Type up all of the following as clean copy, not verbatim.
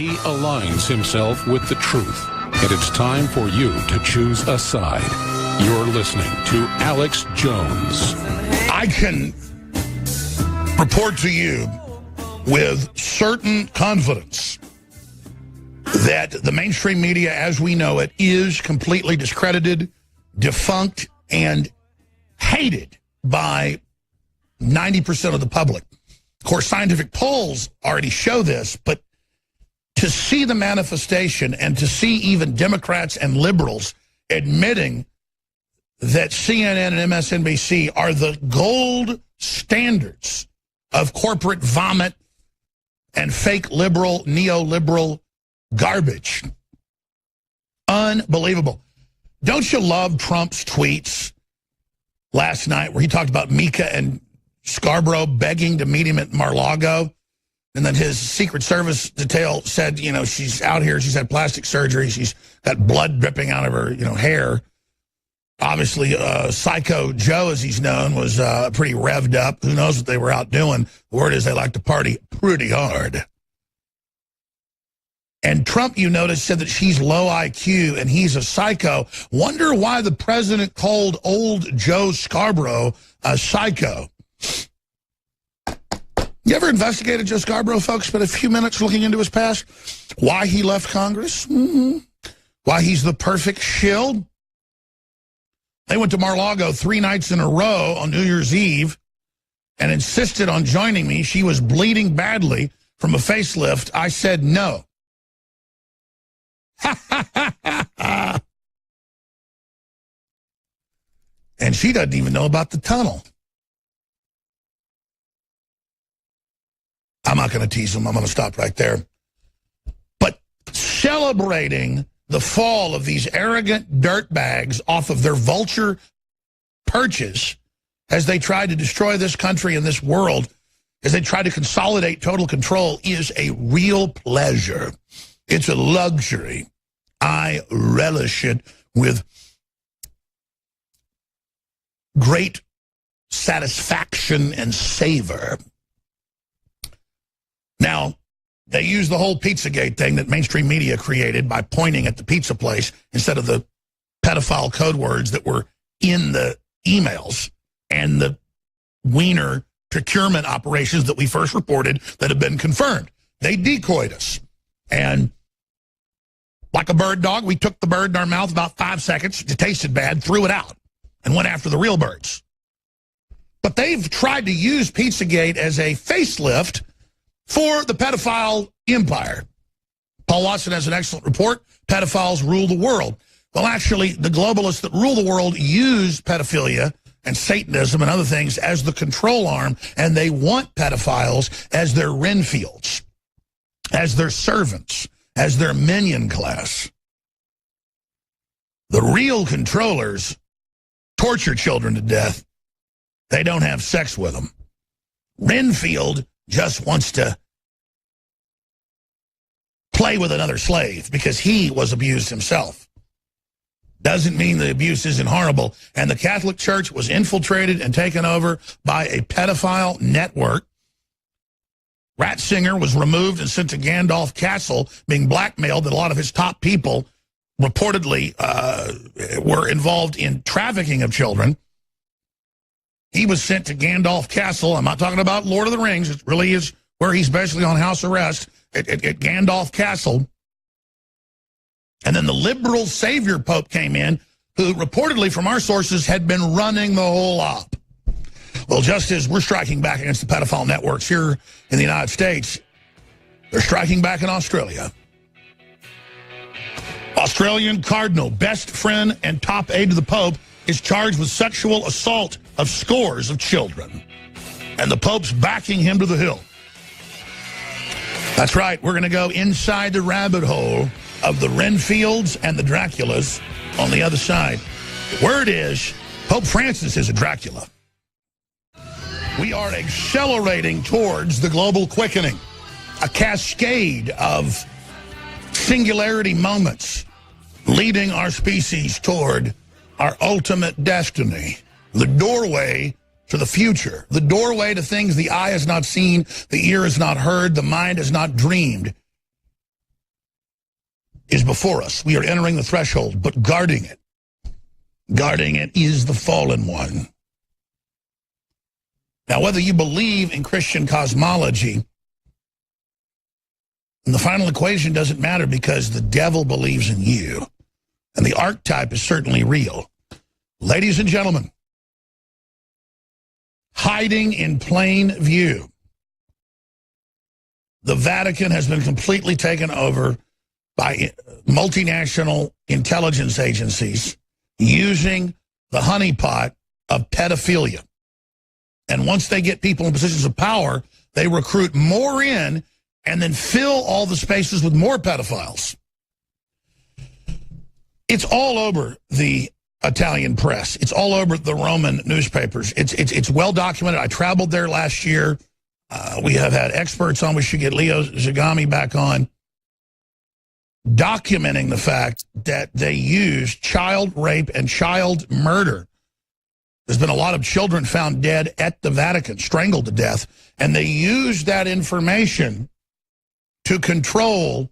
He aligns himself with the truth, and it's time for you to choose a side. You're listening to Alex Jones. I can report to you with certain confidence that the mainstream media as we know it is completely discredited, defunct, and hated by 90% of the public. Of course, scientific polls already show this, but to see the manifestation and to see even Democrats and liberals admitting that CNN and MSNBC are the gold standards of corporate vomit and fake liberal, neoliberal garbage. Unbelievable. Don't you love Trump's tweets last night where he talked about Mika and Scarborough begging to meet him at Mar-a-Lago? And then his Secret Service detail said, you know, she's out here, she's had plastic surgery, she's got blood dripping out of her, you know, hair. Obviously, Psycho Joe, as he's known, was pretty revved up. Who knows what they were out doing? The word is they like to party pretty hard. And Trump, you notice, said that she's low IQ and he's a psycho. Wonder why the president called old Joe Scarborough a psycho. You ever investigated Joe Scarborough, folks? Spent a few minutes looking into his past? Why he left Congress? Why he's the perfect shill? They went to Mar-a-Lago 3 nights in a row on New Year's Eve and insisted on joining me. She was bleeding badly from a facelift. I said no. And she doesn't even know about the tunnel. I'm not going to tease them. I'm going to stop right there. But celebrating the fall of these arrogant dirtbags off of their vulture perches as they try to destroy this country and this world, as they try to consolidate total control, is a real pleasure. It's a luxury. I relish it with great satisfaction and savor. Now, they use the whole Pizzagate thing that mainstream media created by pointing at the pizza place instead of the pedophile code words that were in the emails and the wiener procurement operations that we first reported that have been confirmed. They decoyed us. And like a bird dog, we took the bird in our mouth about 5 seconds. It tasted bad, threw it out, and went after the real birds. But they've tried to use Pizzagate as a facelift for the pedophile empire. Paul Watson has an excellent report, Pedophiles Rule the World. Well, actually, the globalists that rule the world use pedophilia and Satanism and other things as the control arm, and they want pedophiles as their Renfields, as their servants, as their minion class. The real controllers torture children to death. They don't have sex with them. Renfield just wants to play with another slave because he was abused himself. Doesn't mean the abuse isn't horrible. And the Catholic Church was infiltrated and taken over by a pedophile network. Ratzinger was removed and sent to Gandalf Castle, being blackmailed that a lot of his top people reportedly were involved in trafficking of children. He was sent to Gandalf Castle. I'm not talking about Lord of the Rings. It really is where he's basically on house arrest at Gandalf Castle. And then the liberal savior pope came in, who reportedly, from our sources, had been running the whole op. Well, just as we're striking back against the pedophile networks here in the United States, they're striking back in Australia. Australian cardinal, best friend and top aide to the Pope, is charged with sexual assault of scores of children. And the Pope's backing him to the hill. That's right, we're going to go inside the rabbit hole of the Renfields and the Draculas on the other side. The word is, Pope Francis is a Dracula. We are accelerating towards the global quickening, a cascade of singularity moments leading our species toward our ultimate destiny, the doorway to the future, the doorway to things the eye has not seen, the ear has not heard, the mind has not dreamed. is before us. We are entering the threshold, but guarding it is the fallen one. Now, whether you believe in Christian cosmology, the final equation doesn't matter because the devil believes in you. And the archetype is certainly real. Ladies and gentlemen, hiding in plain view, the Vatican has been completely taken over by multinational intelligence agencies using the honeypot of pedophilia. And once they get people in positions of power, they recruit more in and then fill all the spaces with more pedophiles. It's all over the Italian press. It's all over the Roman newspapers. It's well documented. I traveled there last year. We have had experts on. We should get Leo Zagami back on, documenting the fact that they use child rape and child murder. There's been a lot of children found dead at the Vatican, strangled to death, and they use that information to control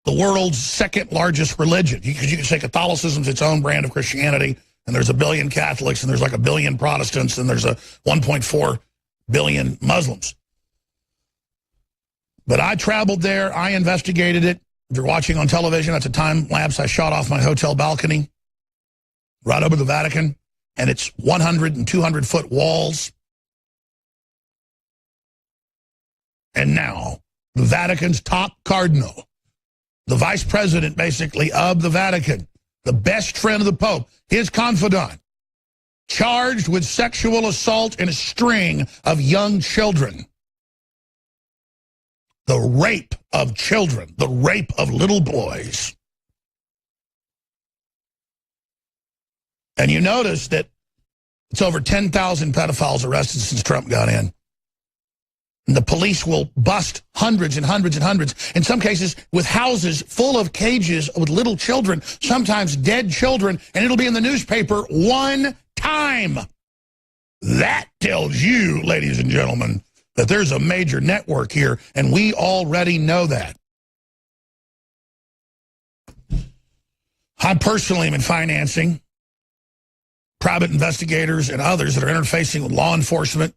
the world's second largest religion. Because you can say Catholicism's its own brand of Christianity, and there's 1 billion Catholics, and there's like 1 billion Protestants, and there's 1.4 billion Muslims. But I traveled there. I investigated it. If you're watching on television, that's a time lapse I shot off my hotel balcony right over the Vatican, and it's 100 and 200-foot walls. And now, the Vatican's top cardinal, the vice president, basically, of the Vatican, the best friend of the Pope, his confidant, charged with sexual assault and a string of young children. The rape of children, the rape of little boys. And you notice that it's over 10,000 pedophiles arrested since Trump got in. And the police will bust hundreds and hundreds and hundreds, in some cases with houses full of cages with little children, sometimes dead children, and it'll be in the newspaper one time. That tells you, ladies and gentlemen, that there's a major network here, and we already know that. I personally am in financing, private investigators and others that are interfacing with law enforcement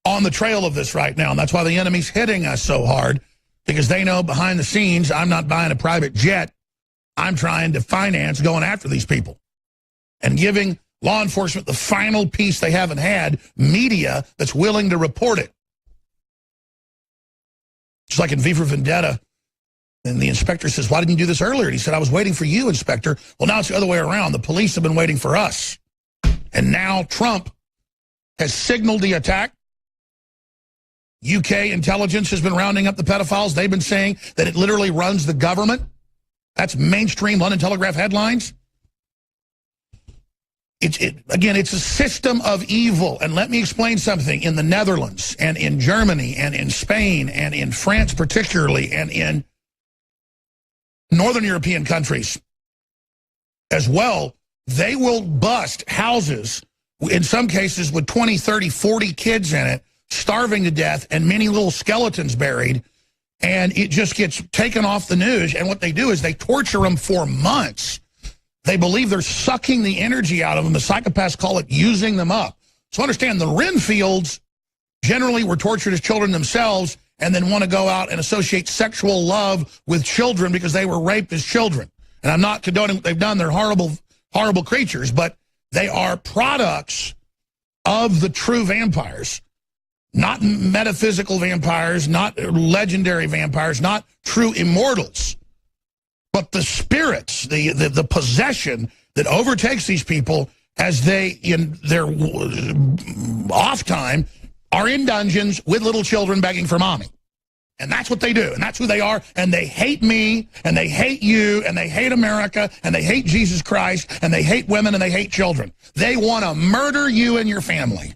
on the trail of this right now. And that's why the enemy's hitting us so hard, because they know behind the scenes, I'm not buying a private jet. I'm trying to finance going after these people and giving law enforcement the final piece they haven't had, media that's willing to report it. Just like in V for Vendetta, and the inspector says, why didn't you do this earlier? And he said, I was waiting for you, Inspector. Well, now it's the other way around. The police have been waiting for us. And now Trump has signaled the attack. UK intelligence has been rounding up the pedophiles. They've been saying that it literally runs the government. That's mainstream London Telegraph headlines. Again, it's a system of evil. And let me explain something. In the Netherlands and in Germany and in Spain and in France particularly and in Northern European countries as well, they will bust houses, in some cases with 20, 30, 40 kids in it, starving to death, and many little skeletons buried, and it just gets taken off the news. And what they do is they torture them for months. They believe they're sucking the energy out of them. The psychopaths call it using them up. So understand, the Renfields generally were tortured as children themselves and then want to go out and associate sexual love with children because they were raped as children. And I'm not condoning what they've done. They're horrible, horrible creatures, but they are products of the true vampires. Not metaphysical vampires, not legendary vampires, not true immortals, but the spirits, the possession that overtakes these people as they, in their off time, are in dungeons with little children begging for mommy. And that's what they do, and that's who they are, and they hate me, and they hate you, and they hate America, and they hate Jesus Christ, and they hate women, and they hate children. They want to murder you and your family.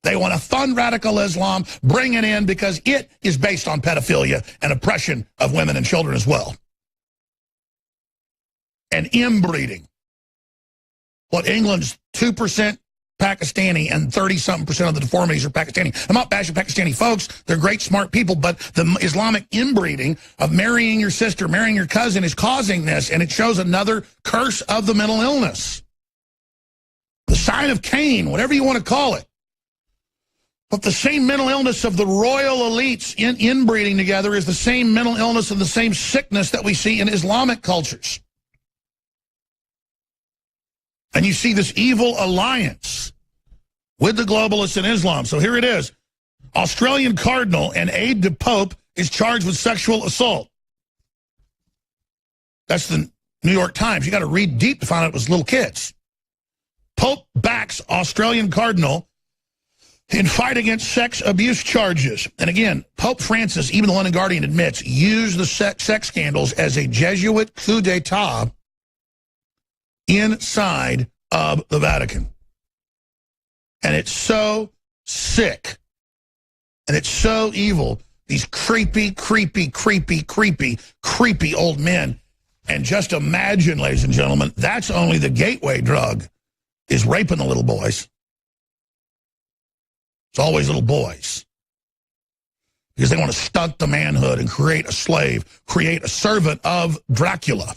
They want to fund radical Islam, bring it in, because it is based on pedophilia and oppression of women and children as well. And inbreeding. What, England's 2% Pakistani, and 30-something% of the deformities are Pakistani. I'm not bashing Pakistani folks. They're great, smart people, but the Islamic inbreeding of marrying your sister, marrying your cousin is causing this, and it shows another curse of the mental illness. The sign of Cain, whatever you want to call it. But the same mental illness of the royal elites inbreeding together is the same mental illness and the same sickness that we see in Islamic cultures. And you see this evil alliance with the globalists in Islam. So here it is. Australian cardinal and aide to Pope is charged with sexual assault. That's the New York Times. You got to read deep to find out it was little kids. Pope backs Australian cardinal in fight against sex abuse charges. And again, Pope Francis, even the London Guardian admits, used the sex scandals as a Jesuit coup d'etat inside of the Vatican. And it's so sick. And it's so evil. These creepy old men. And just imagine, ladies and gentlemen, that's only the gateway drug, is raping the little boys. It's always little boys. Because they want to stunt the manhood and create a slave, create a servant of Dracula.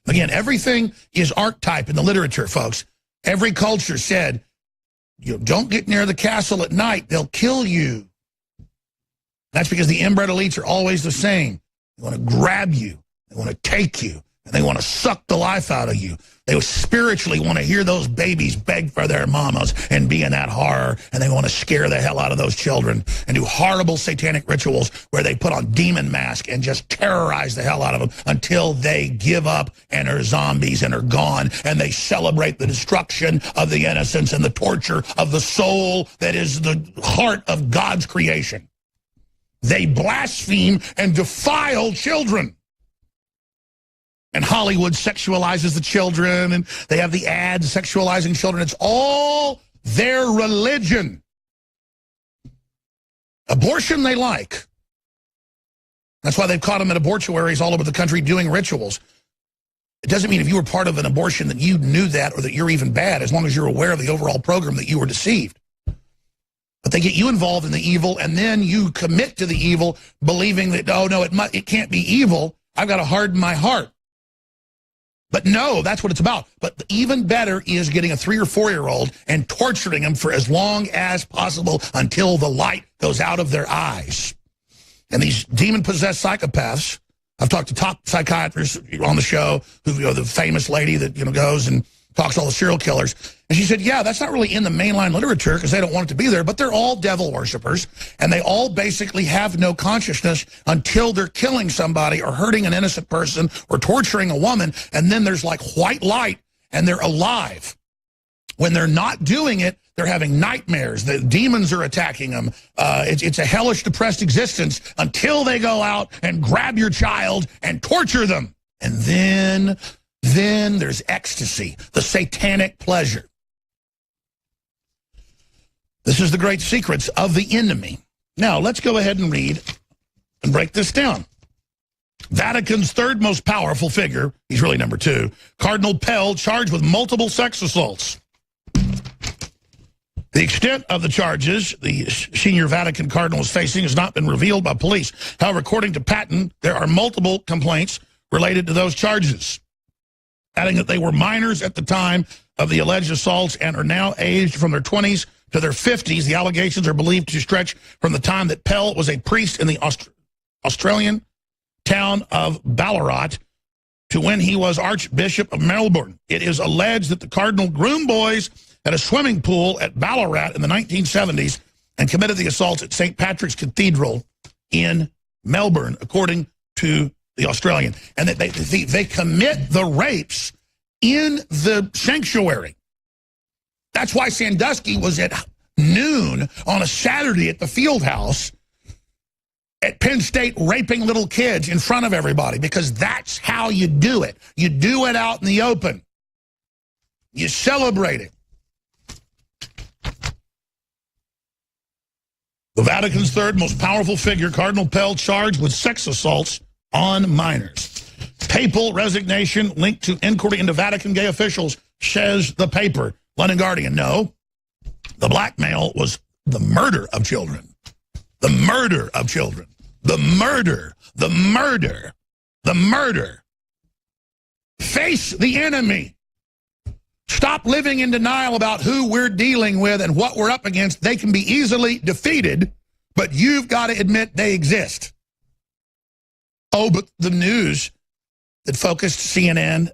Again, everything is archetype in the literature, folks. Every culture said, you don't get near the castle at night, they'll kill you. That's because the inbred elites are always the same. They want to grab you, they want to take you, and they want to suck the life out of you. They spiritually want to hear those babies beg for their mamas and be in that horror, and they want to scare the hell out of those children and do horrible satanic rituals where they put on demon masks and just terrorize the hell out of them until they give up and are zombies and are gone, and they celebrate the destruction of the innocence and the torture of the soul that is the heart of God's creation. They blaspheme and defile children. And Hollywood sexualizes the children, and they have the ads sexualizing children. It's all their religion. Abortion they like. That's why they've caught them at abortuaries all over the country doing rituals. It doesn't mean if you were part of an abortion that you knew that or that you're even bad, as long as you're aware of the overall program that you were deceived. But they get you involved in the evil, and then you commit to the evil, believing that, oh, no, it can't be evil. I've got to harden my heart. But no, that's what it's about. But even better is getting a 3 or 4-year-old and torturing them for as long as possible until the light goes out of their eyes. And these demon-possessed psychopaths, I've talked to top psychiatrists on the show, who, the famous lady that, goes and talks to all the serial killers. And she said, yeah, that's not really in the mainline literature because they don't want it to be there, but they're all devil worshipers, and they all basically have no consciousness until they're killing somebody or hurting an innocent person or torturing a woman, and then there's like white light, and they're alive. When they're not doing it, they're having nightmares. The demons are attacking them. It's a hellish, depressed existence until they go out and grab your child and torture them. And then there's ecstasy, the satanic pleasure. This is the great secrets of the enemy. Now, let's go ahead and read and break this down. Vatican's third most powerful figure, he's really number 2, Cardinal Pell, charged with multiple sex assaults. The extent of the charges the senior Vatican cardinal is facing has not been revealed by police. However, according to Patton, there are multiple complaints related to those charges, adding that they were minors at the time of the alleged assaults and are now aged from their 20s to their 50s. The allegations are believed to stretch from the time that Pell was a priest in the Australian town of Ballarat to when he was Archbishop of Melbourne. It is alleged that the cardinal groomed boys at a swimming pool at Ballarat in the 1970s and committed the assaults at St. Patrick's Cathedral in Melbourne, according to the Australian. And that they commit the rapes in the sanctuary. That's why Sandusky was at noon on a Saturday at the field house at Penn State raping little kids in front of everybody, because that's how you do it. You do it out in the open. You celebrate it. The Vatican's third most powerful figure, Cardinal Pell, charged with sex assaults on minors. Papal resignation linked to inquiry into Vatican gay officials, says the paper. London Guardian, no. The blackmail was the murder of children. The murder of children. The murder. The murder. The murder. Face the enemy. Stop living in denial about who we're dealing with and what we're up against. They can be easily defeated, but you've got to admit they exist. Oh, but the news that focused CNN,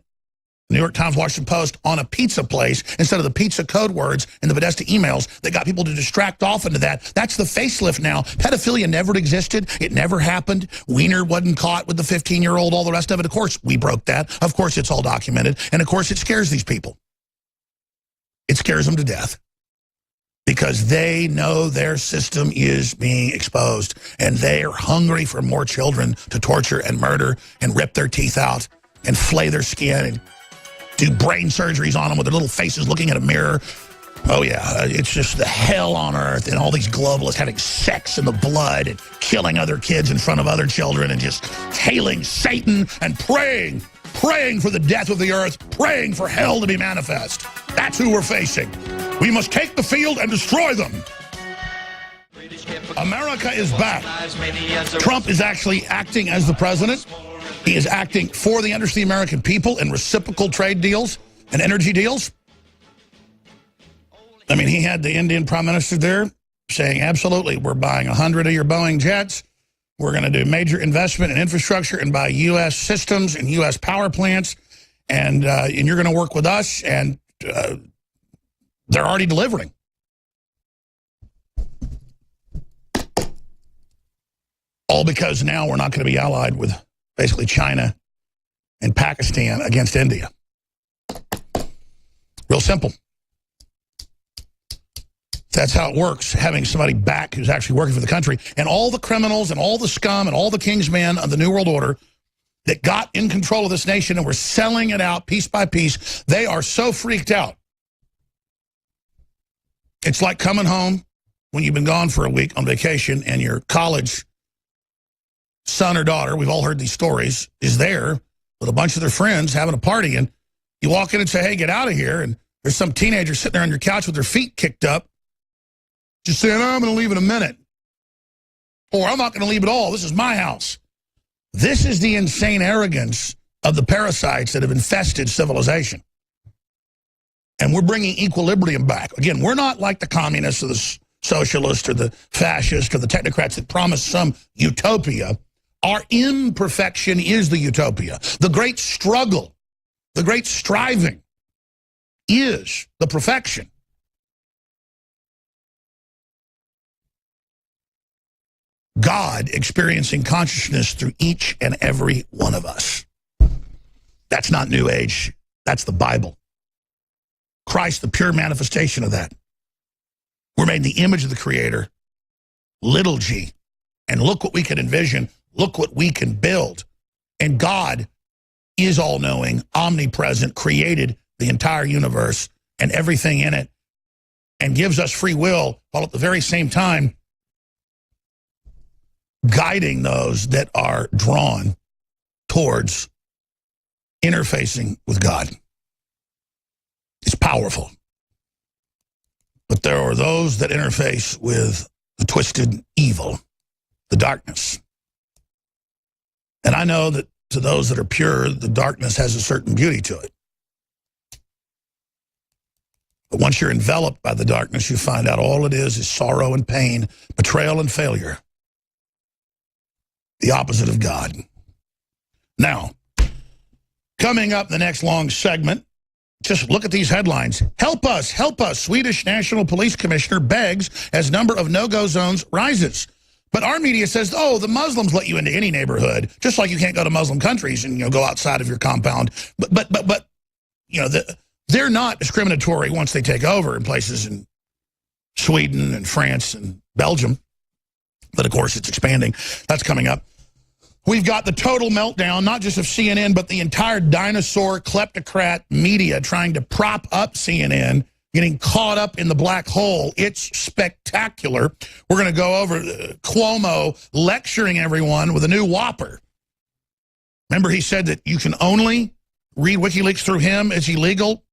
New York Times, Washington Post on a pizza place instead of the pizza code words and the Podesta emails that got people to distract off into that. That's the facelift now. Pedophilia never existed. It never happened. Wiener wasn't caught with the 15-year-old, all the rest of it. Of course, we broke that. Of course, it's all documented. And of course, it scares these people. It scares them to death because they know their system is being exposed and they are hungry for more children to torture and murder and rip their teeth out and flay their skin and do brain surgeries on them with their little faces looking at a mirror. Oh, yeah, it's just the hell on earth, and all these globalists having sex in the blood and killing other kids in front of other children and just hailing Satan and praying for the death of the earth, praying for hell to be manifest. That's who we're facing. We must take the field and destroy them. America is back. Trump is actually acting as the president. He is acting for the interest of the American people in reciprocal trade deals and energy deals. I mean, he had the Indian prime minister there saying, absolutely, we're buying 100 of your Boeing jets. We're going to do major investment in infrastructure and buy U.S. systems and U.S. power plants. And you're going to work with us. And they're already delivering. All because now we're not going to be allied with basically China and Pakistan against India. Real simple. That's how it works, having somebody back who's actually working for the country. And all the criminals and all the scum and all the kingsmen of the New World Order that got in control of this nation and were selling it out piece by piece, they are so freaked out. It's like coming home when you've been gone for a week on vacation and your college son or daughter, we've all heard these stories, is there with a bunch of their friends having a party, and you walk in and say, hey, get out of here, and there's some teenager sitting there on your couch with their feet kicked up, just saying, oh, I'm going to leave in a minute, or I'm not going to leave at all, this is my house. This is the insane arrogance of the parasites that have infested civilization. And we're bringing equilibrium back. Again, we're not like the communists or the socialists or the fascists or the technocrats that promise some utopia. Our imperfection is the utopia. The great struggle, the great striving is the perfection. God experiencing consciousness through each and every one of us. That's not New Age. That's the Bible. Christ, the pure manifestation of that. We're made in the image of the Creator, little g. And look what we can envision. Look what we can build. And God is all-knowing, omnipresent, created the entire universe and everything in it, and gives us free will, while at the very same time guiding those that are drawn towards interfacing with God. It's powerful. But there are those that interface with the twisted evil, the darkness. And I know that to those that are pure, the darkness has a certain beauty to it. But once you're enveloped by the darkness, you find out all it is sorrow and pain, betrayal and failure. The opposite of God. Now, coming up in the next long segment, just look at these headlines. Help us, help us. Swedish National Police Commissioner begs as number of no-go zones rises. But our media says, oh, the Muslims let you into any neighborhood, just like you can't go to Muslim countries and go outside of your compound. But they're not discriminatory once they take over in places in Sweden and France and Belgium. But of course, it's expanding. That's coming up. We've got the total meltdown, not just of CNN, but the entire dinosaur kleptocrat media trying to prop up CNN, getting caught up in the black hole. It's spectacular. We're going to go over Cuomo lecturing everyone with a new whopper. Remember, he said that you can only read WikiLeaks through him. It's illegal.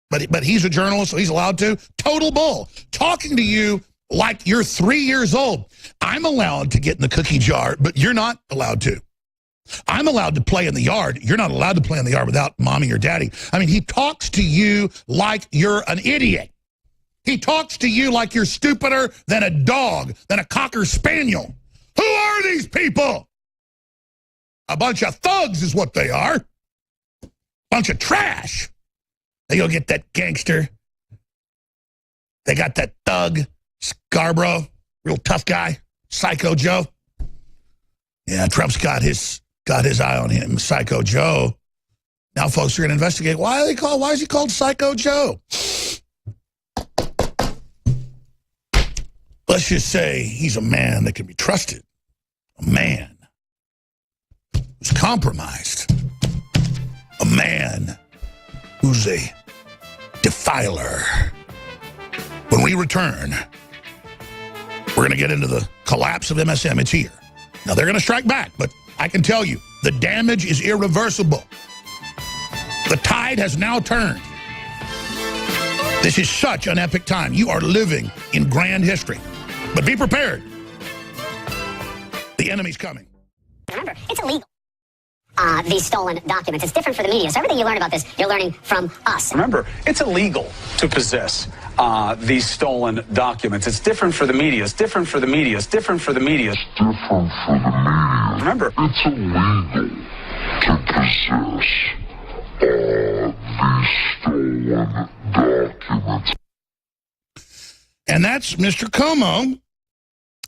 But he's a journalist, so he's allowed to. Total bull. Talking to you like you're 3 years old. I'm allowed to get in the cookie jar, but you're not allowed to. I'm allowed to play in the yard. You're not allowed to play in the yard without mommy or daddy. I mean, he talks to you like you're an idiot. He talks to you like you're stupider than a dog, than a cocker spaniel. Who are these people? A bunch of thugs is what they are. Bunch of trash. They go get that gangster. They got that thug, Scarborough, real tough guy, Psycho Joe. Yeah, Trump's got his eye on him, Psycho Joe. Now folks are going to investigate why is he called Psycho Joe? Let's just say he's a man that can be trusted. A man who's compromised. A man who's a defiler. When we return, we're going to get into the collapse of MSM. It's here. Now, they're going to strike back, but I can tell you, the damage is irreversible. The tide has now turned. This is such an epic time. You are living in grand history. But be prepared. The enemy's coming. Remember, it's illegal. These stolen documents. It's different for the media. So everything you learn about this, you're learning from us. Remember, it's illegal to possess these stolen documents. It's different for the media. It's different for the media. It's different for the media. It's different for the media. Remember, it's illegal to possess these stolen documents. And that's Mr. Como,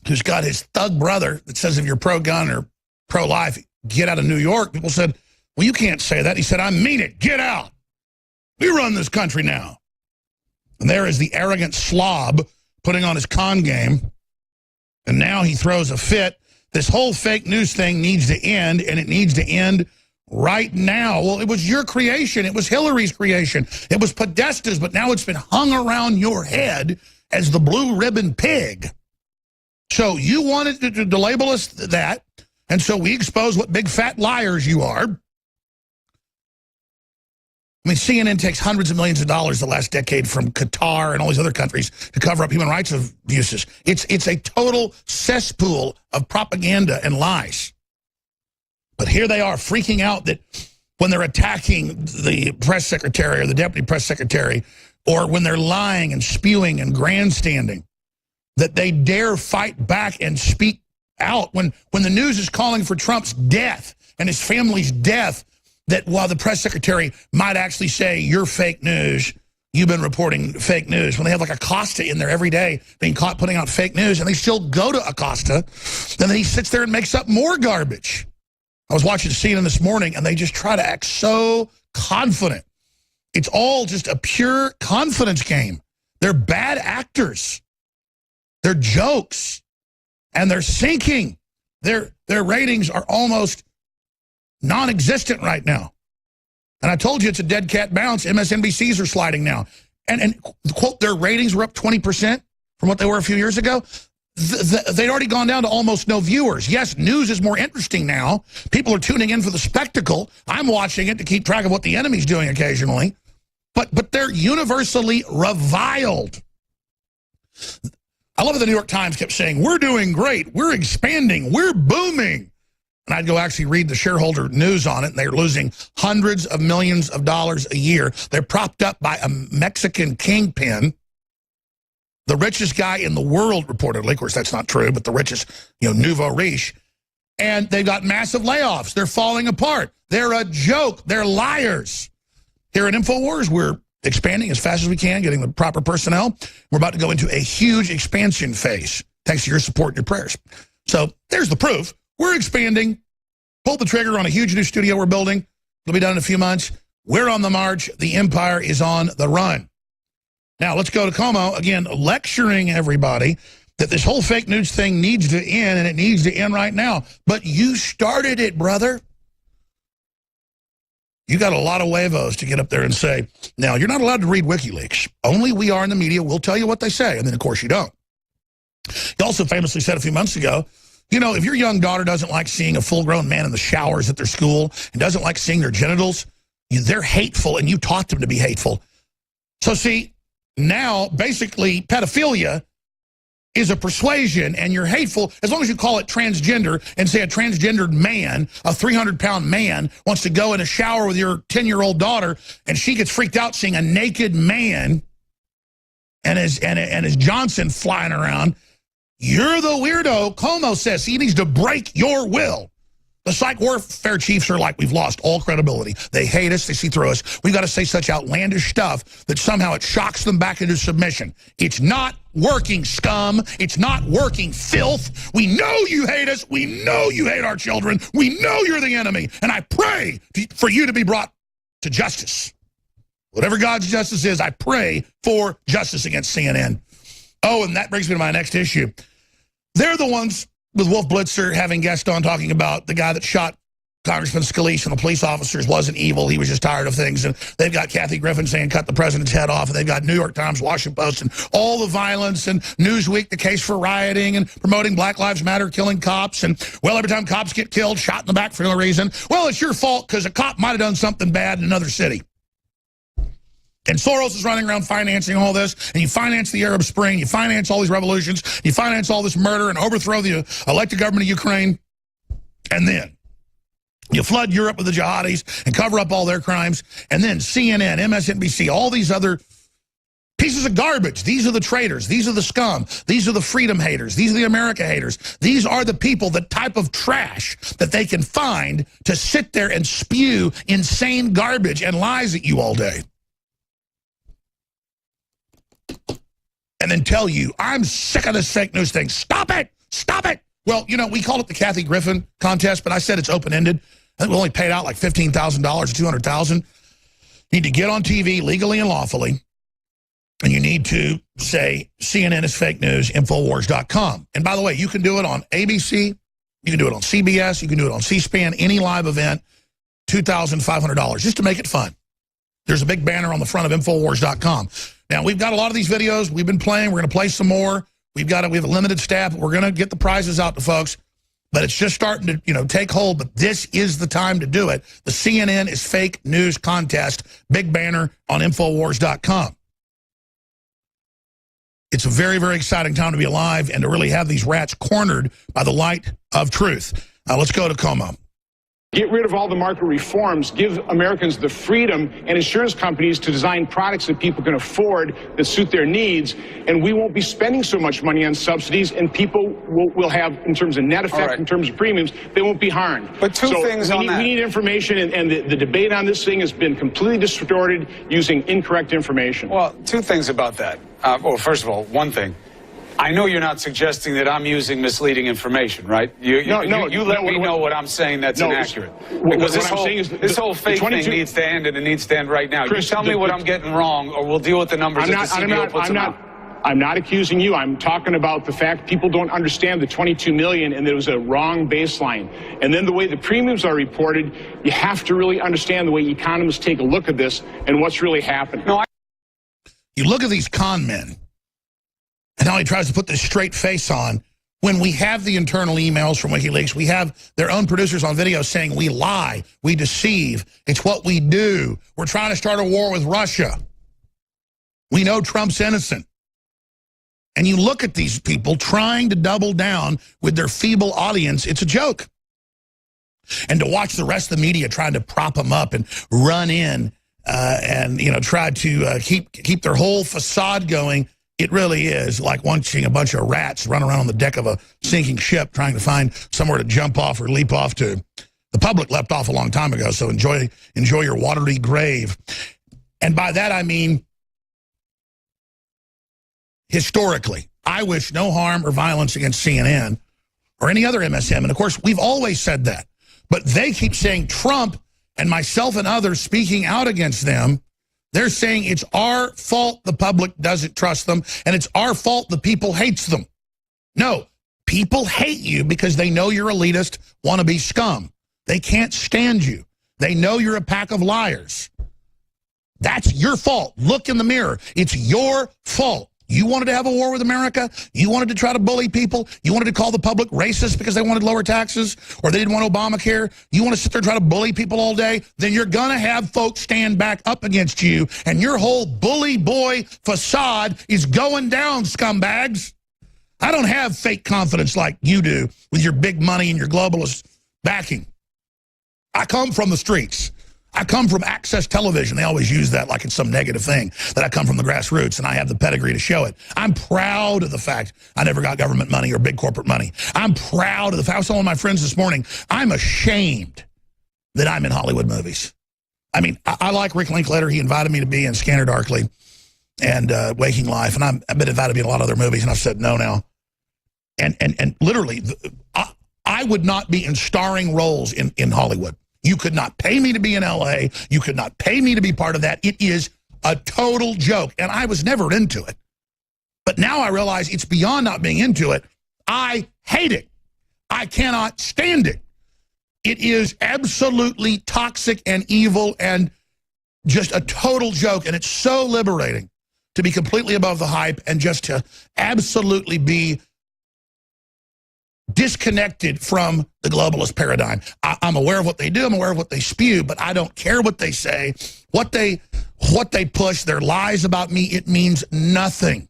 who's got his thug brother that says if you're pro-gun or pro-life, get out of New York. People said, well, you can't say that. He said, I mean it. Get out. We run this country now. And there is the arrogant slob putting on his con game. And now he throws a fit. This whole fake news thing needs to end, and it needs to end right now. Well, it was your creation. It was Hillary's creation. It was Podesta's, but now it's been hung around your head as the blue ribbon pig. So you wanted to label us that, and so we expose what big fat liars you are. I mean, CNN takes hundreds of millions of dollars the last decade from Qatar and all these other countries to cover up human rights abuses. It's a total cesspool of propaganda and lies. But here they are freaking out that when they're attacking the press secretary or the deputy press secretary, or when they're lying and spewing and grandstanding, that they dare fight back and speak out when the news is calling for Trump's death and his family's death, that while the press secretary might actually say, you're fake news, you've been reporting fake news, when they have like Acosta in there every day being caught putting out fake news, and they still go to Acosta, then he sits there and makes up more garbage. I was watching CNN this morning, and they just try to act so confident. It's all just a pure confidence game. They're bad actors. They're jokes. And they're sinking. Their ratings are almost non-existent right now. And I told you it's a dead cat bounce. MSNBCs are sliding now. And quote, their ratings were up 20% from what they were a few years ago. They'd already gone down to almost no viewers. Yes, news is more interesting now. People are tuning in for the spectacle. I'm watching it to keep track of what the enemy's doing occasionally. But they're universally reviled. I love how the New York Times kept saying, we're doing great, we're expanding, we're booming. And I'd go actually read the shareholder news on it, and they're losing hundreds of millions of dollars a year. They're propped up by a Mexican kingpin, the richest guy in the world, reportedly. Of course, that's not true, but the richest, nouveau riche. And they've got massive layoffs. They're falling apart. They're a joke. They're liars. Here at InfoWars, we're expanding as fast as we can, getting the proper personnel. We're about to go into a huge expansion phase, thanks to your support and your prayers. So there's the proof. We're expanding. Pulled the trigger on a huge new studio we're building. It'll be done in a few months. We're on the march. The empire is on the run. Now, let's go to Como, again, lecturing everybody that this whole fake news thing needs to end, and it needs to end right now. But you started it, brother. You got a lot of huevos to get up there and say, now, you're not allowed to read WikiLeaks. Only we are in the media. We'll tell you what they say. And then, of course, you don't. He also famously said a few months ago, if your young daughter doesn't like seeing a full-grown man in the showers at their school and doesn't like seeing their genitals, they're hateful, and you taught them to be hateful. So see, now basically pedophilia is a persuasion, and you're hateful as long as you call it transgender and say a transgendered man, a 300-pound man, wants to go in a shower with your 10-year-old daughter, and she gets freaked out seeing a naked man and his Johnson flying around. You're the weirdo. Como says he needs to break your will. The psych warfare chiefs are like, we've lost all credibility. They hate us. They see through us. We've got to say such outlandish stuff that somehow it shocks them back into submission. It's not working, scum. It's not working, filth. We know you hate us. We know you hate our children. We know you're the enemy. And I pray for you to be brought to justice. Whatever God's justice is, I pray for justice against CNN. Oh, and that brings me to my next issue. They're the ones with Wolf Blitzer having guest on talking about the guy that shot Congressman Scalise and the police officers wasn't evil. He was just tired of things. And they've got Kathy Griffin saying cut the president's head off. And they've got New York Times, Washington Post, and all the violence, and Newsweek, the case for rioting and promoting Black Lives Matter, killing cops. And, well, every time cops get killed, shot in the back for no reason. Well, it's your fault because a cop might have done something bad in another city. And Soros is running around financing all this, and you finance the Arab Spring, you finance all these revolutions, you finance all this murder and overthrow the elected government of Ukraine, and then you flood Europe with the jihadis and cover up all their crimes, and then CNN, MSNBC, all these other pieces of garbage. These are the traitors. These are the scum. These are the freedom haters. These are the America haters. These are the people, the type of trash that they can find to sit there and spew insane garbage and lies at you all day. And then tell you, I'm sick of this fake news thing. Stop it! Stop it! Well, you know, we called it the Kathy Griffin contest, but I said it's open-ended. I think we only paid out like $15,000 or $200,000. You need to get on TV legally and lawfully, and you need to say CNN is fake news, Infowars.com. And by the way, you can do it on ABC, you can do it on CBS, you can do it on C-SPAN, any live event, $2,500, just to make it fun. There's a big banner on the front of Infowars.com. Now, we've got a lot of these videos we've been playing. We're going to play some more. We have a limited staff. We're going to get the prizes out to folks. But it's just starting to, take hold. But this is the time to do it. The CNN is fake news contest. Big banner on Infowars.com. It's a very, very exciting time to be alive and to really have these rats cornered by the light of truth. Let's go to Como. Get rid of all the market reforms, give Americans the freedom and insurance companies to design products that people can afford that suit their needs, and we won't be spending so much money on subsidies, and people will have, in terms of net effect, in terms of premiums, they won't be harmed. But two things on that. We need information, and the debate on this thing has been completely distorted using incorrect information. Well, two things about that. Well, first of all, one thing. I know you're not suggesting that I'm using misleading information, right? You let me know what I'm saying that's inaccurate. Because this whole fake thing needs to end, and it needs to end right now. Chris, you tell me what I'm getting wrong, or we'll deal with the numbers that the CBO puts them out. I'm not accusing you. I'm talking about the fact people don't understand the 22 million and that it was a wrong baseline. And then the way the premiums are reported, you have to really understand the way economists take a look at this and what's really happening. You look at these con men, and how he tries to put this straight face on when we have the internal emails from WikiLeaks. We have their own producers on video saying we lie, we deceive, it's what we do. We're trying to start a war with Russia. We know Trump's innocent. And you look at these people trying to double down with their feeble audience, it's a joke. And to watch the rest of the media trying to prop them up and run in and try to keep their whole facade going, it really is like watching a bunch of rats run around on the deck of a sinking ship trying to find somewhere to jump off or leap off to. The public leapt off a long time ago, so enjoy your watery grave. And by that I mean historically. I wish no harm or violence against CNN or any other MSM. And, of course, we've always said that. But they keep saying Trump and myself and others speaking out against them. They're saying it's our fault the public doesn't trust them, and it's our fault the people hates them. No, people hate you because they know you're elitist, wannabe scum. They can't stand you. They know you're a pack of liars. That's your fault. Look in the mirror. It's your fault. You wanted to have a war with America? You wanted to try to bully people? You wanted to call the public racist because they wanted lower taxes or they didn't want Obamacare? You want to sit there and try to bully people all day? Then you're going to have folks stand back up against you, and your whole bully boy facade is going down, scumbags. I don't have fake confidence like you do with your big money and your globalist backing. I come from the streets. I come from Access Television. They always use that like it's some negative thing, that I come from the grassroots and I have the pedigree to show it. I'm proud of the fact I never got government money or big corporate money. I'm proud of the fact. I was telling my friends this morning, I'm ashamed that I'm in Hollywood movies. I mean, I like Rick Linklater. He invited me to be in Scanner Darkly and Waking Life, and I've been invited to be in a lot of other movies, and I've said no now. And literally, I would not be in starring roles in Hollywood. You could not pay me to be in L.A. You could not pay me to be part of that. It is a total joke, and I was never into it. But now I realize it's beyond not being into it. I hate it. I cannot stand it. It is absolutely toxic and evil and just a total joke, and it's so liberating to be completely above the hype and just to absolutely be disconnected from the globalist paradigm. I'm aware of what they do. I'm aware of what they spew, but I don't care what they say, what they push, their lies about me. It means nothing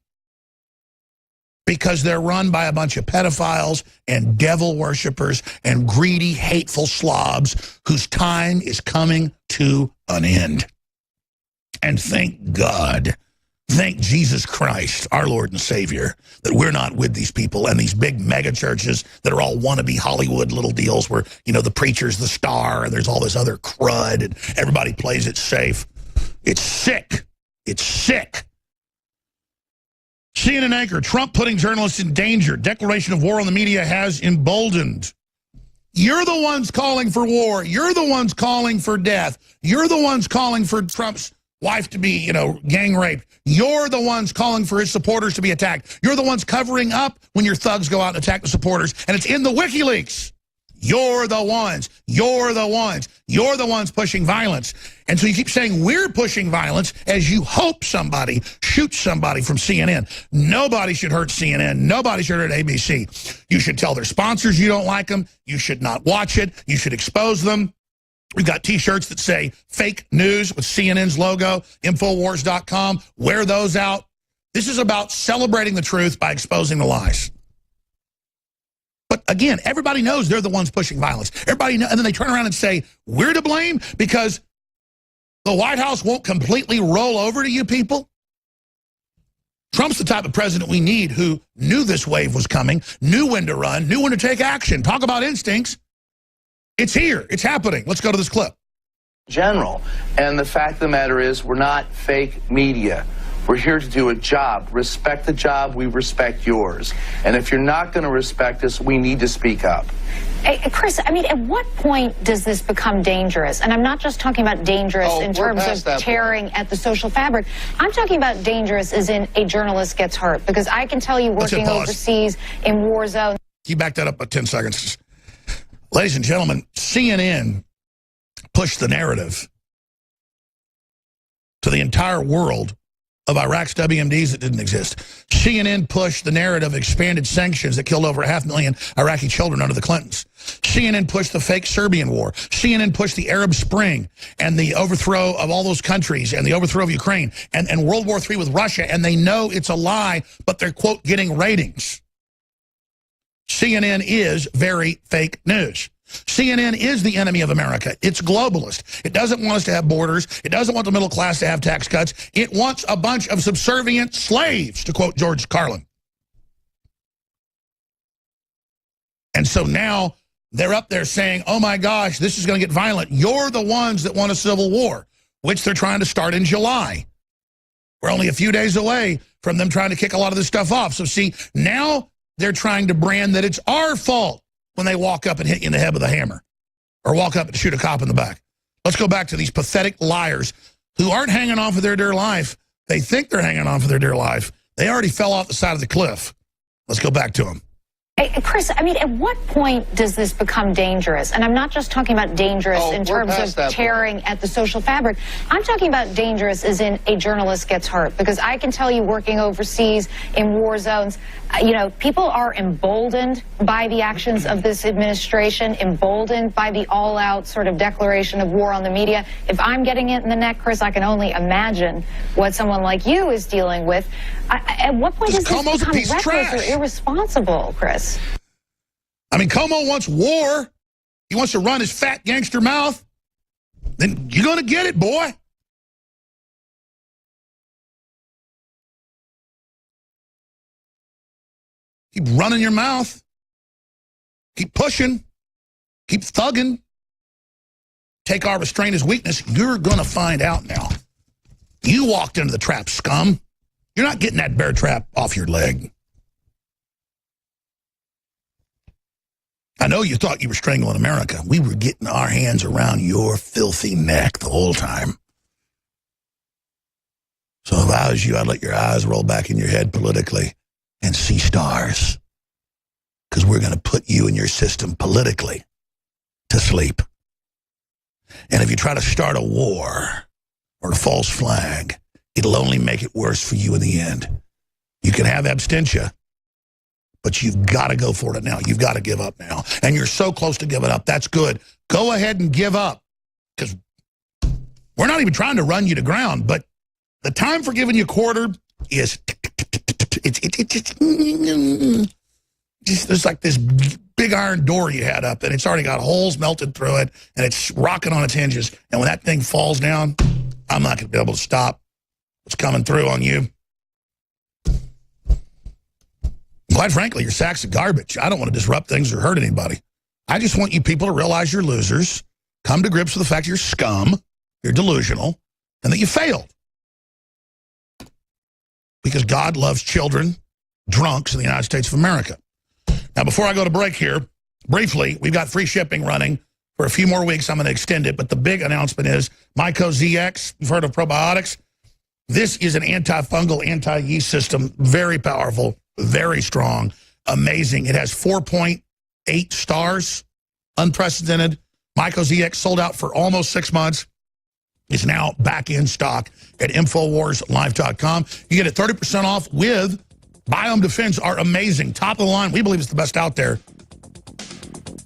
because they're run by a bunch of pedophiles and devil worshipers and greedy, hateful slobs whose time is coming to an end. And thank God, thank Jesus Christ, our Lord and Savior, that we're not with these people and these big mega churches that are all wannabe Hollywood little deals where, you know, the preacher's the star and there's all this other crud and everybody plays it safe. It's sick. It's sick. CNN anchor, Trump putting journalists in danger. Declaration of war on the media has emboldened. You're the ones calling for war. You're the ones calling for death. You're the ones calling for Trump's wife to be, you know, gang raped. You're the ones calling for his supporters to be attacked. You're the ones covering up when your thugs go out and attack the supporters, and it's in the WikiLeaks. You're the ones. You're the ones. You're the ones pushing violence. And so you keep saying we're pushing violence as you hope somebody shoots somebody from CNN. Nobody should hurt CNN. Nobody should hurt ABC. You should tell their sponsors you don't like them. You should not watch it. You should expose them. We've got T-shirts that say fake news with CNN's logo, Infowars.com. Wear those out. This is about celebrating the truth by exposing the lies. But again, everybody knows they're the ones pushing violence. Everybody knows, and then they turn around and say, we're to blame because the White House won't completely roll over to you people. Trump's the type of president we need who knew this wave was coming, knew when to run, knew when to take action. Talk about instincts. It's here. It's happening. Let's go to this clip. General. And the fact of the matter is we're not fake media. We're here to do a job. Respect the job. We respect yours. And if you're not going to respect us, we need to speak up. Hey, Chris, I mean, at what point does this become dangerous? And I'm not just talking about dangerous in terms of tearing at the social fabric. I'm talking about dangerous as in a journalist gets hurt. Because I can tell you working overseas in war zones. You back that up by 10 seconds. Ladies and gentlemen, CNN pushed the narrative to the entire world of Iraq's WMDs that didn't exist. CNN pushed the narrative of expanded sanctions that killed over 500,000 Iraqi children under the Clintons. CNN pushed the fake Serbian war. CNN pushed the Arab Spring and the overthrow of all those countries and the overthrow of Ukraine and World War III with Russia, and they know it's a lie, but they're, quote, getting ratings. CNN is very fake news. CNN is the enemy of America. It's globalist. It doesn't want us to have borders. It doesn't want the middle class to have tax cuts. It wants a bunch of subservient slaves, to quote George Carlin. And so now they're up there saying, oh my gosh, this is going to get violent. You're the ones that want a civil war, which they're trying to start in July. We're only a few days away from them trying to kick a lot of this stuff off. So see, now they're trying to brand that it's our fault when they walk up and hit you in the head with a hammer or walk up and shoot a cop in the back. Let's go back to these pathetic liars who aren't hanging on for their dear life. They think they're hanging on for their dear life. They already fell off the side of the cliff. Let's go back to them. Chris, I mean, at what point does this become dangerous? And I'm not just talking about dangerous in terms of tearing at the social fabric. I'm talking about dangerous as in a journalist gets hurt. Because I can tell you, working overseas in war zones, you know, people are emboldened by the actions of this administration, emboldened by the all-out sort of declaration of war on the media. If I'm getting it in the neck, Chris, I can only imagine what someone like you is dealing with. At what point does this become reckless or irresponsible, Chris? I mean, Como wants war. He wants to run his fat gangster mouth. Then you're going to get it, boy. Keep running your mouth. Keep pushing. Keep thugging. Take our restraint as weakness. You're going to find out now. You walked into the trap, scum. You're not getting that bear trap off your leg. I know you thought you were strangling America. We were getting our hands around your filthy neck the whole time. So if I was you, I'd let your eyes roll back in your head politically and see stars. Because we're going to put you and your system politically to sleep. And if you try to start a war or a false flag, it'll only make it worse for you in the end. You can have abstention, but you've got to go for it now. You've got to give up now. And you're so close to giving up. That's good. Go ahead and give up. Because we're not even trying to run you to ground, but the time for giving you a quarter is... There's like this big iron door you had up, and it's already got holes melted through it, and it's rocking on its hinges. And when that thing falls down, I'm not going to be able to stop what's coming through on you. Quite frankly, you're sacks of garbage. I don't want to disrupt things or hurt anybody. I just want you people to realize you're losers, come to grips with the fact you're scum, you're delusional, and that you failed. Because God loves children, drunks in the United States of America. Now, before I go to break here, briefly, we've got free shipping running for a few more weeks. I'm going to extend it, but the big announcement is Myco ZX. You've heard of probiotics. This is an antifungal, anti-yeast system, very powerful, very strong, amazing. It has 4.8 stars, unprecedented. Myco ZX sold out for almost 6 months. It's now back in stock at InfoWarsLive.com. You get it 30% off with Biome Defense, are amazing. Top of the line. We believe it's the best out there.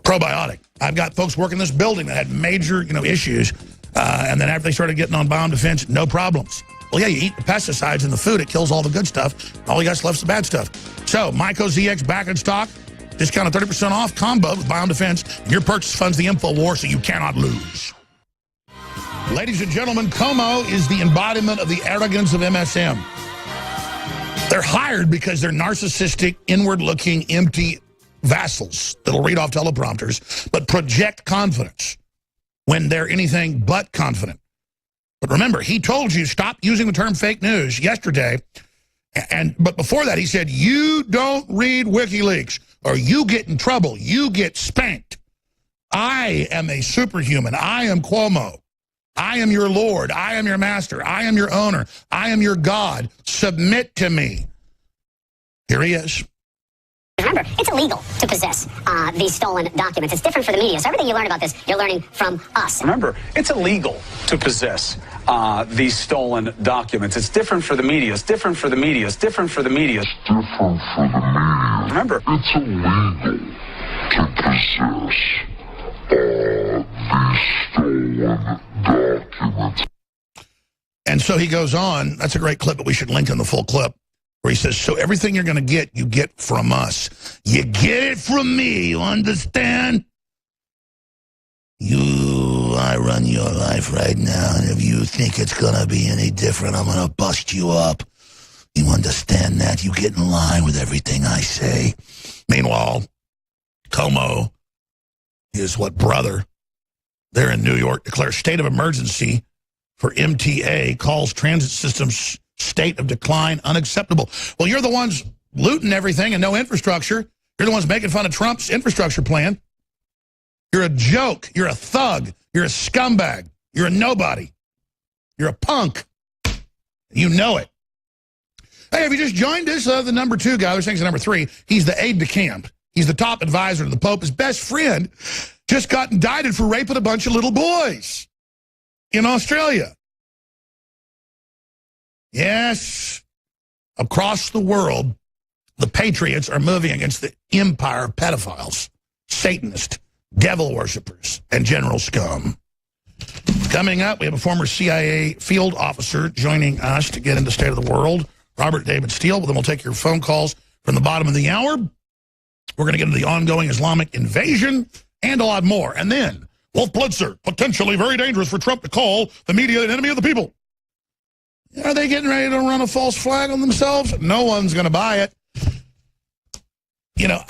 Probiotic. I've got folks working in this building that had major, issues. And then after they started getting on Biome Defense, no problems. Well, yeah, you eat the pesticides in the food. It kills all the good stuff. All you got left's the bad stuff. So, Myco ZX back in stock. Discounted 30% off. Combo with Biome Defense. Your purchase funds the InfoWar, so you cannot lose. Ladies and gentlemen, Como is the embodiment of the arrogance of MSM. They're hired because they're narcissistic, inward-looking, empty vassals that'll read off teleprompters, but project confidence when they're anything but confident. But remember, he told you stop using the term fake news yesterday, but before that he said, you don't read WikiLeaks or you get in trouble, you get spanked. I am a superhuman. I am Cuomo. I am your Lord. I am your master. I am your owner. I am your God. Submit to me. Here he is. Remember, it's illegal to possess these stolen documents. It's different for the media. So everything you learn about this, you're learning from us. Remember, it's illegal to possess these stolen documents. It's different for the media. It's different for the media. It's different for the media. It's different for the media. Remember, it's illegal to possess these stolen documents. And so he goes on. That's a great clip, but we should link in the full clip, where he says, so everything you're going to get, you get from us. You get it from me, you understand? I run your life right now, and if you think it's going to be any different, I'm going to bust you up. You understand that? You get in line with everything I say. Meanwhile, Como, his brother, there in New York, declares state of emergency for MTA, calls transit systems state of decline unacceptable. Well, you're the ones looting everything and no infrastructure. You're the ones making fun of Trump's infrastructure plan. You're a joke. You're a thug. You're a scumbag. You're a nobody. You're a punk. You know it. Hey, have you just joined us? The number 2 guy, who's thinks the number 3, he's the aide de camp. He's the top advisor to the Pope. His best friend just got indicted for raping a bunch of little boys in Australia. Yes, across the world, the patriots are moving against the empire of pedophiles, Satanists, devil worshippers, and general scum. Coming up, we have a former CIA field officer joining us to get into State of the World, Robert David Steele. Then we'll take your phone calls from the bottom of the hour. We're going to get into the ongoing Islamic invasion and a lot more. And then, Wolf Blitzer, potentially very dangerous for Trump to call the media an enemy of the people. Are they getting ready to run a false flag on themselves? No one's going to buy it. You know,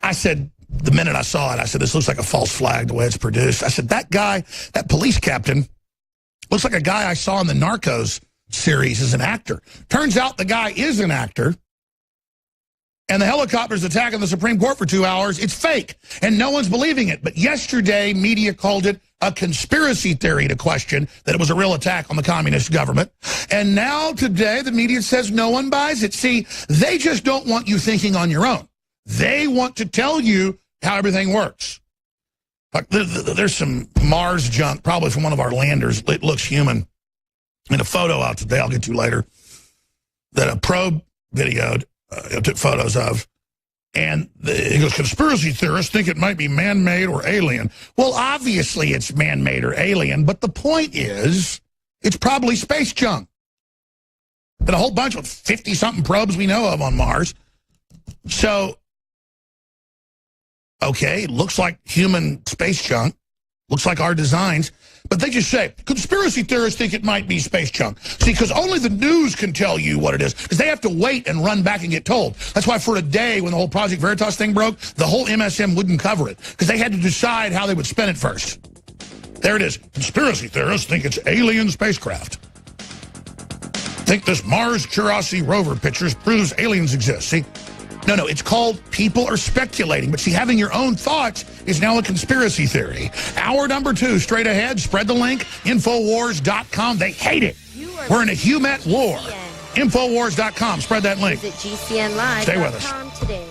I said, the minute I saw it, I said, this looks like a false flag the way it's produced. I said, that guy, that police captain, looks like a guy I saw in the Narcos series as an actor. Turns out the guy is an actor. And the helicopter's attacking the Supreme Court for 2 hours. It's fake, and no one's believing it. But yesterday, media called it a conspiracy theory to question that it was a real attack on the communist government. And now, today, the media says no one buys it. See, they just don't want you thinking on your own. They want to tell you how everything works. Like, there's some Mars junk, probably from one of our landers. It looks human. In a photo out today, I'll get to later, that a probe videoed. Took photos of, and he goes, conspiracy theorists think it might be man-made or alien. Well, obviously it's man-made or alien, but the point is, it's probably space junk. And a whole bunch of 50-something probes we know of on Mars. So, okay, looks like human space junk, looks like our designs, but they just say, conspiracy theorists think it might be space junk. See, because only the news can tell you what it is, because they have to wait and run back and get told. That's why for a day, when the whole Project Veritas thing broke, the whole MSM wouldn't cover it, because they had to decide how they would spin it first. There it is. Conspiracy theorists think it's alien spacecraft. Think this Mars Curiosity rover pictures proves aliens exist. See? No, it's called people are speculating. But see, having your own thoughts is now a conspiracy theory. Hour number 2, straight ahead. Spread the link. Infowars.com. They hate it. We're in a human war. Infowars.com. Spread that link. Visit GCNlive.com Stay with us. today.